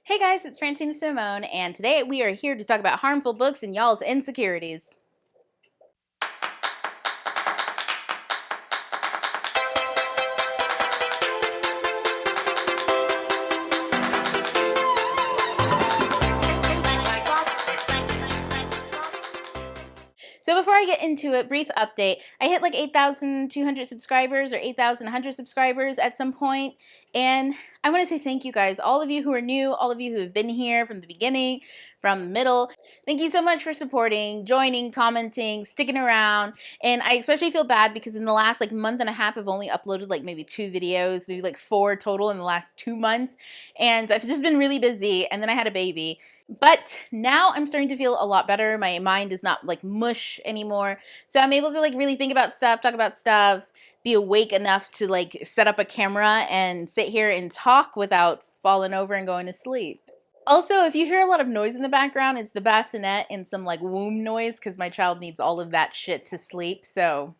Hey guys, it's Francina Simone, and today we are here to talk about harmful books and y'all's insecurities. So before I get into it, brief update. I hit like 8,200 subscribers or 8,100 subscribers at some point, and I want to say thank you guys, all of you who are new, all of you who have been here from the beginning, from the middle. Thank you so much for supporting, joining, commenting, sticking around. And I especially feel bad because in the last like month and a half, I've only uploaded like maybe 2 videos, maybe like 4 total in the last 2 months. And I've just been really busy, and then I had a baby. But now I'm starting to feel a lot better. My mind is not like mush anymore. So I'm able to like really think about stuff, talk about stuff, be awake enough to like set up a camera and sit here and talk without falling over and going to sleep. Also, if you hear a lot of noise in the background, it's the bassinet and some like womb noise because my child needs all of that shit to sleep. So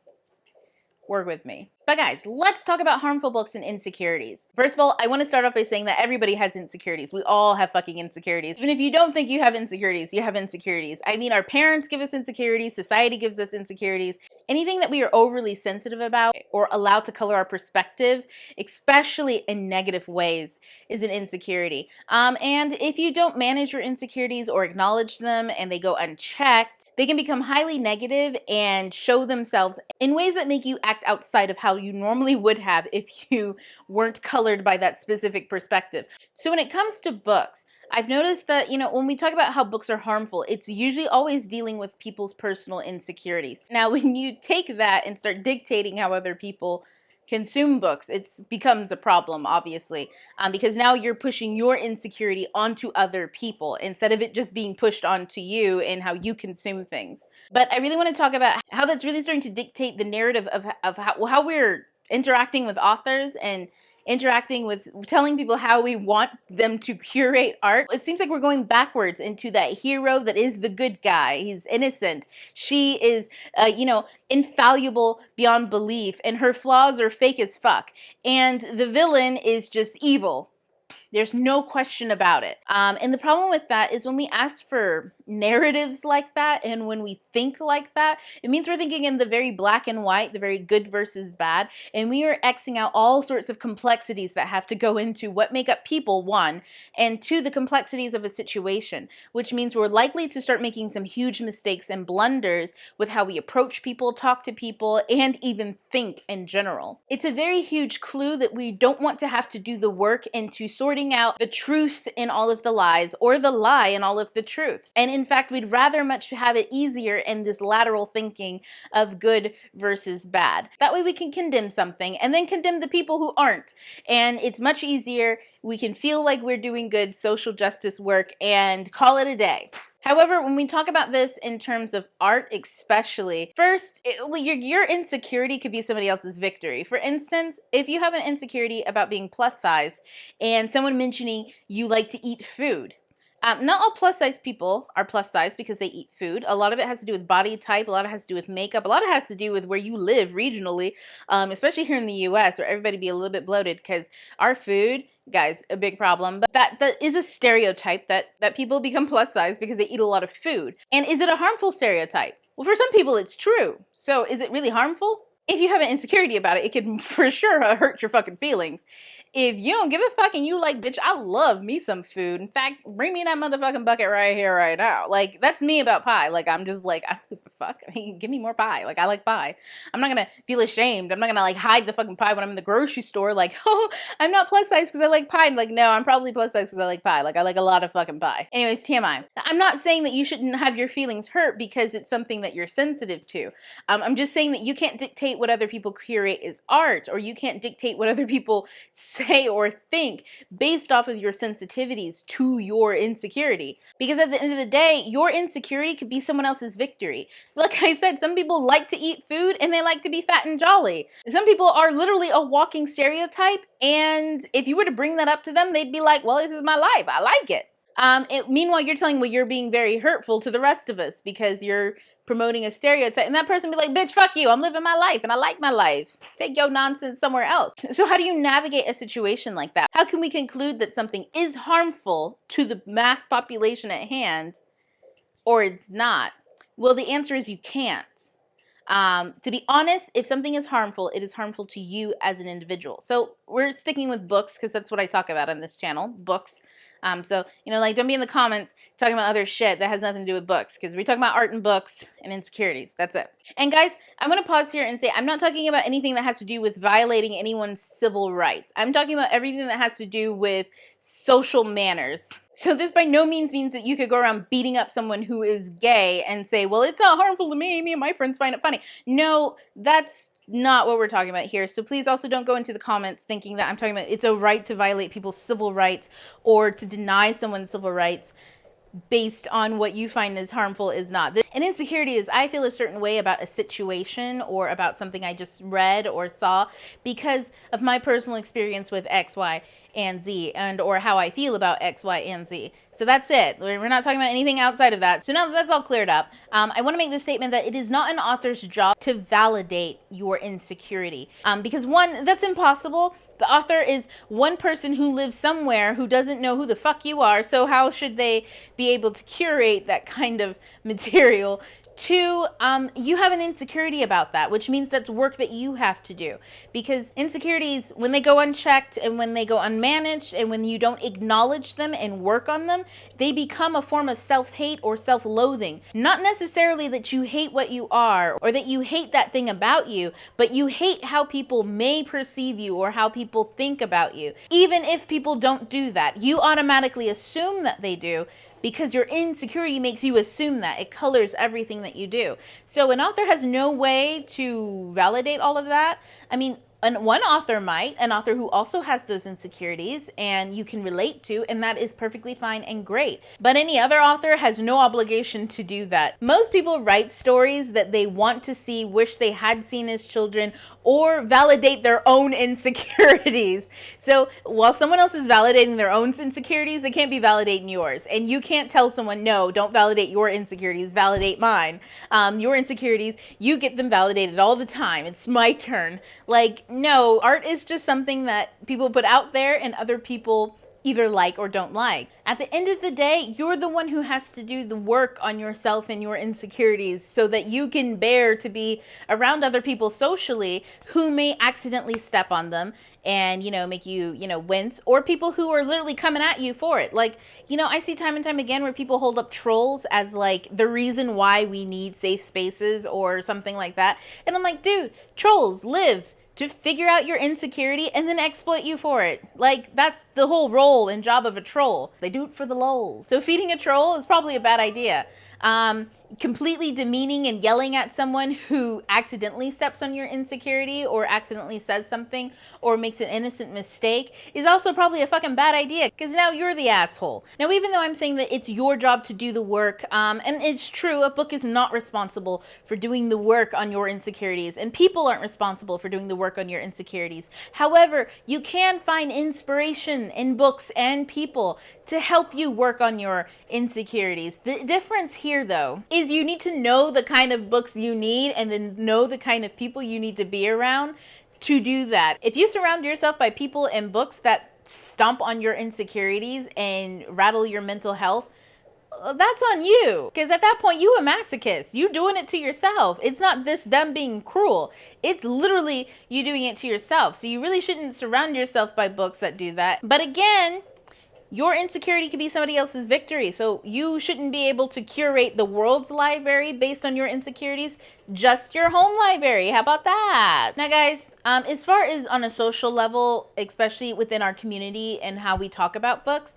work with me. But guys, let's talk about harmful books and insecurities. First of all, I want to start off by saying that everybody has insecurities. We all have fucking insecurities. Even if you don't think you have insecurities, you have insecurities. I mean, our parents give us insecurities, society gives us insecurities. Anything that we are overly sensitive about or allowed to color our perspective, especially in negative ways, is an insecurity. And if you don't manage your insecurities or acknowledge them and they go unchecked, they can become highly negative and show themselves in ways that make you act outside of how you normally would have if you weren't colored by that specific perspective. So when it comes to books, I've noticed that, when we talk about how books are harmful, it's usually always dealing with people's personal insecurities. Now, when you take that and start dictating how other people consume books, it becomes a problem, obviously, because now you're pushing your insecurity onto other people instead of it just being pushed onto you and how you consume things. But I really want to talk about how that's really starting to dictate the narrative of how we're interacting with authors and interacting with telling people how we want them to curate art. It seems like we're going backwards into that hero that is the good guy. He's innocent. She is, infallible beyond belief, and her flaws are fake as fuck. And the villain is just evil. There's no question about it. And the problem with that is when we ask for narratives like that and when we think like that, it means we're thinking in the very black and white, the very good versus bad, and we are Xing out all sorts of complexities that have to go into what make up people, one, and two, the complexities of a situation, which means we're likely to start making some huge mistakes and blunders with how we approach people, talk to people, and even think in general. It's a very huge clue that we don't want to have to do the work into sorting out the truth in all of the lies or the lie in all of the truths. And in fact, we'd rather much have it easier in this lateral thinking of good versus bad. That way we can condemn something and then condemn the people who aren't. And it's much easier. We can feel like we're doing good social justice work and call it a day. However, when we talk about this in terms of art especially, first, your insecurity could be somebody else's victory. For instance, if you have an insecurity about being plus size and someone mentioning you like to eat food, not all plus size people are plus size because they eat food. A lot of it has to do with body type. A lot of it has to do with makeup. A lot of it has to do with where you live regionally, especially here in the US where everybody be a little bit bloated because our food, guys, a big problem. But that is a stereotype that people become plus size because they eat a lot of food. And is it a harmful stereotype? Well, for some people it's true. So is it really harmful? If you have an insecurity about it, it can for sure hurt your fucking feelings. If you don't give a fuck and you like, bitch, I love me some food. In fact, bring me that motherfucking bucket right here, right now. Like, that's me about pie. Like, I'm just like, I don't give a fuck. I mean, give me more pie. Like, I like pie. I'm not gonna feel ashamed. I'm not gonna like hide the fucking pie when I'm in the grocery store. Like, oh, I'm not plus size because I like pie. Like, no, I'm probably plus size because I like pie. Like, I like a lot of fucking pie. Anyways, TMI. I'm not saying that you shouldn't have your feelings hurt because it's something that you're sensitive to. I'm just saying that you can't dictate what other people curate as art, or you can't dictate what other people say or think based off of your sensitivities to your insecurity. Because at the end of the day, your insecurity could be someone else's victory. Like I said, some people like to eat food and they like to be fat and jolly. Some people are literally a walking stereotype, and if you were to bring that up to them, they'd be like, well, this is my life. I like it. Meanwhile, you're telling me you're being very hurtful to the rest of us because you're promoting a stereotype, and that person be like, bitch, fuck you, I'm living my life and I like my life. Take your nonsense somewhere else. So how do you navigate a situation like that? How can we conclude that something is harmful to the mass population at hand, or it's not? Well, the answer is you can't. To be honest, if something is harmful, it is harmful to you as an individual. So we're sticking with books because that's what I talk about on this channel, books. So, like, don't be in the comments talking about other shit that has nothing to do with books, because we're talking about art and books and insecurities. That's it. And guys, I'm going to pause here and say I'm not talking about anything that has to do with violating anyone's civil rights. I'm talking about everything that has to do with social manners. So this by no means means that you could go around beating up someone who is gay and say, well, it's not harmful to me. Me and my friends find it funny. No, that's not what we're talking about here. So please also don't go into the comments thinking that I'm talking about it's a right to violate people's civil rights or to deny someone's civil rights based on what you find is harmful is not. An insecurity is I feel a certain way about a situation or about something I just read or saw because of my personal experience with X, Y, and Z, and or how I feel about X, Y, and Z. So that's it. We're not talking about anything outside of that. So now that that's all cleared up, I want to make the statement that it is not an author's job to validate your insecurity. Because one, that's impossible. The author is one person who lives somewhere who doesn't know who the fuck you are, so how should they be able to curate that kind of material? Two, you have an insecurity about that, which means that's work that you have to do. Because insecurities, when they go unchecked and when they go unmanaged and when you don't acknowledge them and work on them, they become a form of self-hate or self-loathing. Not necessarily that you hate what you are or that you hate that thing about you, but you hate how people may perceive you or how people think about you. Even if people don't do that, you automatically assume that they do, because your insecurity makes you assume that. It colors everything that you do. So an author has no way to validate all of that. I mean, one author might, an author who also has those insecurities and you can relate to, and that is perfectly fine and great. But any other author has no obligation to do that. Most people write stories that they want to see, wish they had seen as children, or validate their own insecurities. So while someone else is validating their own insecurities, they can't be validating yours. And you can't tell someone, no, don't validate your insecurities, validate mine. Your insecurities, you get them validated all the time. It's my turn. Like, no, art is just something that people put out there and other people either like or don't like. At the end of the day, you're the one who has to do the work on yourself and your insecurities so that you can bear to be around other people socially who may accidentally step on them and, make you, wince, or people who are literally coming at you for it. Like, I see time and time again where people hold up trolls as like the reason why we need safe spaces or something like that. And I'm like, dude, trolls live to figure out your insecurity and then exploit you for it. Like, that's the whole role and job of a troll. They do it for the lols. So feeding a troll is probably a bad idea. Completely demeaning and yelling at someone who accidentally steps on your insecurity or accidentally says something or makes an innocent mistake is also probably a fucking bad idea, because now you're the asshole. Now, even though I'm saying that it's your job to do the work, and it's true, a book is not responsible for doing the work on your insecurities, and people aren't responsible for doing the work on your insecurities. However, you can find inspiration in books and people to help you work on your insecurities. The difference here, though, is you need to know the kind of books you need and then know the kind of people you need to be around to do that. If you surround yourself by people and books that stomp on your insecurities and rattle your mental health, that's on you. Because at that point, you a masochist. You doing it to yourself. It's not just them being cruel. It's literally you doing it to yourself. So you really shouldn't surround yourself by books that do that. But again, your insecurity could be somebody else's victory. So you shouldn't be able to curate the world's library based on your insecurities, just your home library. How about that? Now, guys, as far as on a social level, especially within our community and how we talk about books,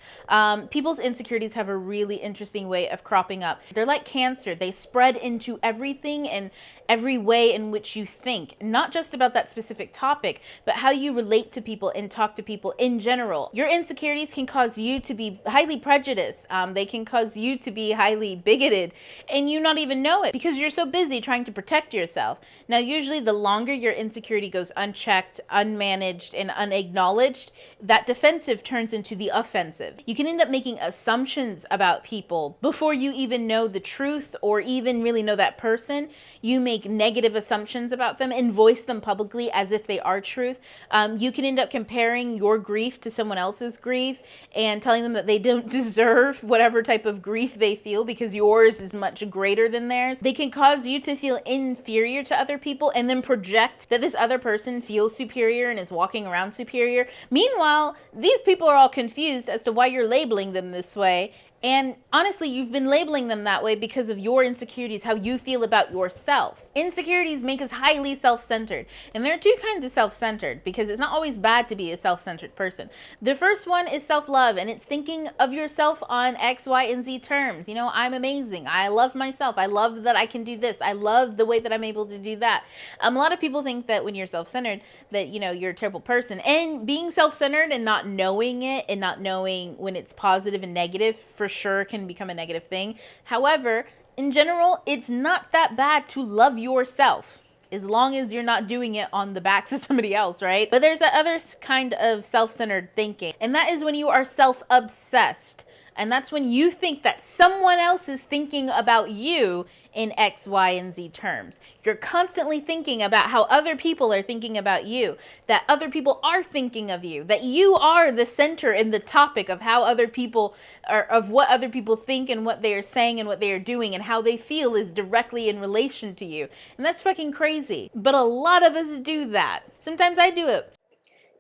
people's insecurities have a really interesting way of cropping up. They're like cancer. They spread into everything and every way in which you think, not just about that specific topic, but how you relate to people and talk to people in general. Your insecurities can cause you to be highly prejudiced. They can cause you to be highly bigoted and you not even know it because you're so busy trying to protect yourself. Now, usually the longer your insecurity goes unchecked, unmanaged, and unacknowledged, that defensive turns into the offensive. You can end up making assumptions about people before you even know the truth or even really know that person. You make negative assumptions about them and voice them publicly as if they are truth. You can end up comparing your grief to someone else's grief and telling them that they don't deserve whatever type of grief they feel because yours is much greater than theirs. They can cause you to feel inferior to other people and then project that this other person feels superior and is walking around superior. Meanwhile, these people are all confused as to why you're labeling them this way. And honestly, you've been labeling them that way because of your insecurities, how you feel about yourself. Insecurities make us highly self-centered. And there are two kinds of self-centered because it's not always bad to be a self-centered person. The first one is self-love, and it's thinking of yourself on X, Y, and Z terms. You know, I'm amazing. I love myself. I love that I can do this. I love the way that I'm able to do that. A lot of people think that when you're self-centered that, you know, you're a terrible person. And being self-centered and not knowing it and not knowing when it's positive and negative for sure can become a negative thing. However, in general, it's not that bad to love yourself as long as you're not doing it on the backs of somebody else, right? But there's that other kind of self-centered thinking, and that is when you are self-obsessed. And that's when you think that someone else is thinking about you in X, Y, and Z terms. You're constantly thinking about how other people are thinking about you, that other people are thinking of you, that you are the center and the topic of how other people are, of what other people think and what they are saying and what they are doing and how they feel is directly in relation to you. And that's fucking crazy. But a lot of us do that. Sometimes I do it.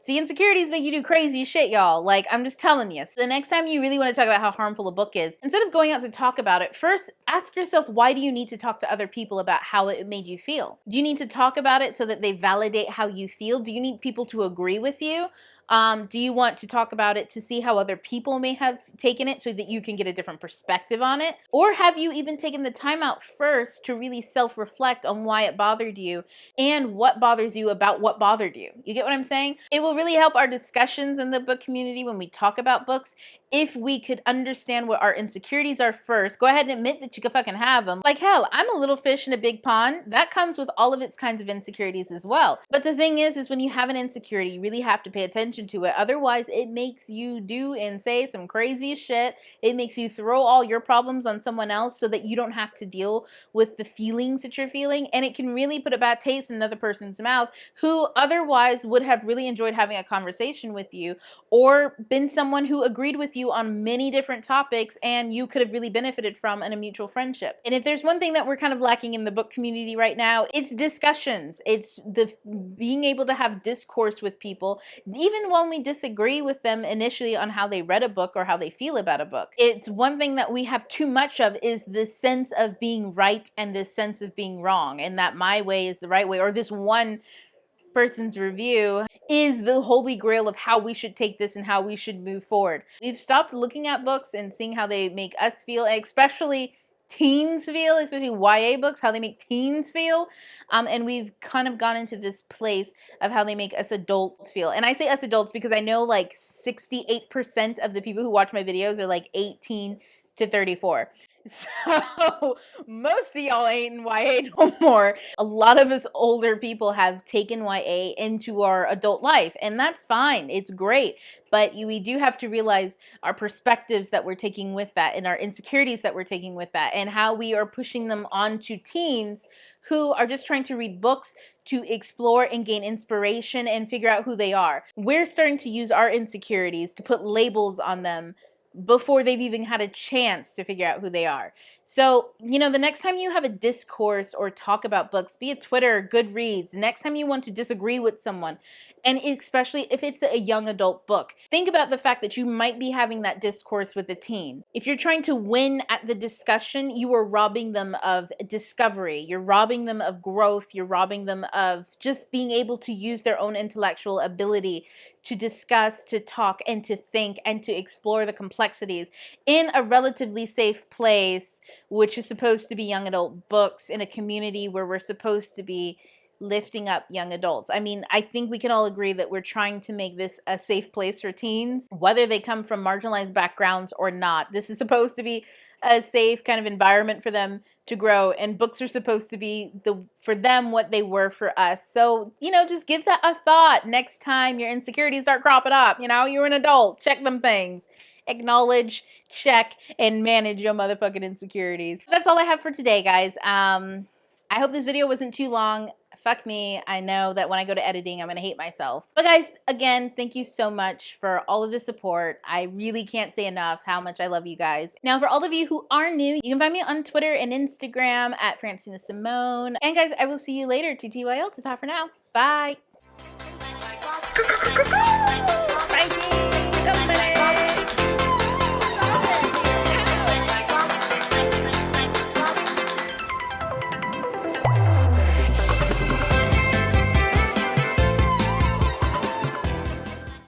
See, insecurities make you do crazy shit, y'all. Like, I'm just telling you. So the next time you really want to talk about how harmful a book is, instead of going out to talk about it, first ask yourself, why do you need to talk to other people about how it made you feel? Do you need to talk about it so that they validate how you feel? Do you need people to agree with you? Do you want to talk about it to see how other people may have taken it so that you can get a different perspective on it? Or have you even taken the time out first to really self-reflect on why it bothered you and what bothers you about what bothered you? You get what I'm saying? It will really help our discussions in the book community when we talk about books if we could understand what our insecurities are first. Go ahead and admit that you could fucking have them. Like, hell, I'm a little fish in a big pond. That comes with all of its kinds of insecurities as well. But the thing is when you have an insecurity, you really have to pay attention to it. Otherwise, it makes you do and say some crazy shit. It makes you throw all your problems on someone else so that you don't have to deal with the feelings that you're feeling. And it can really put a bad taste in another person's mouth who otherwise would have really enjoyed having a conversation with you or been someone who agreed with you on many different topics and you could have really benefited from in a mutual friendship. And if there's one thing that we're kind of lacking in the book community right now, it's discussions. It's the being able to have discourse with people, even when we disagree with them initially on how they read a book or how they feel about a book. It's one thing that we have too much of is this sense of being right and this sense of being wrong, and that my way is the right way, or this one person's review is the holy grail of how we should take this and how we should move forward. We've stopped looking at books and seeing how they make us feel, especially teens feel, especially YA books, how they make teens feel. And we've kind of gone into this place of how they make us adults feel. And I say us adults because I know like 68% of the people who watch my videos are like 18 to 34. So most of y'all ain't in YA no more. A lot of us older people have taken YA into our adult life, and that's fine. It's great. But we do have to realize our perspectives that we're taking with that and our insecurities that we're taking with that and how we are pushing them onto teens who are just trying to read books to explore and gain inspiration and figure out who they are. We're starting to use our insecurities to put labels on them before they've even had a chance to figure out who they are. So, the next time you have a discourse or talk about books, be it Twitter, Goodreads, next time you want to disagree with someone, and especially if it's a young adult book, think about the fact that you might be having that discourse with a teen. If you're trying to win at the discussion, you are robbing them of discovery. You're robbing them of growth. You're robbing them of just being able to use their own intellectual ability to discuss, to talk, and to think, and to explore the complexities in a relatively safe place, which is supposed to be young adult books in a community where we're supposed to be lifting up young adults. I mean, I think we can all agree that we're trying to make this a safe place for teens, whether they come from marginalized backgrounds or not. This is supposed to be a safe kind of environment for them to grow, and books are supposed to be for them what they were for us. So, just give that a thought next time your insecurities start cropping up. You're an adult. Check them things. Acknowledge, check, and manage your motherfucking insecurities. That's all I have for today, guys. I hope this video wasn't too long. Fuck me. I know that when I go to editing, I'm going to hate myself. But guys, again, thank you so much for all of the support. I really can't say enough how much I love you guys. Now, for all of you who are new, you can find me on Twitter and Instagram at Francina Simone. And guys, I will see you later. TTYL. Ta-ta for now. Bye. Bye.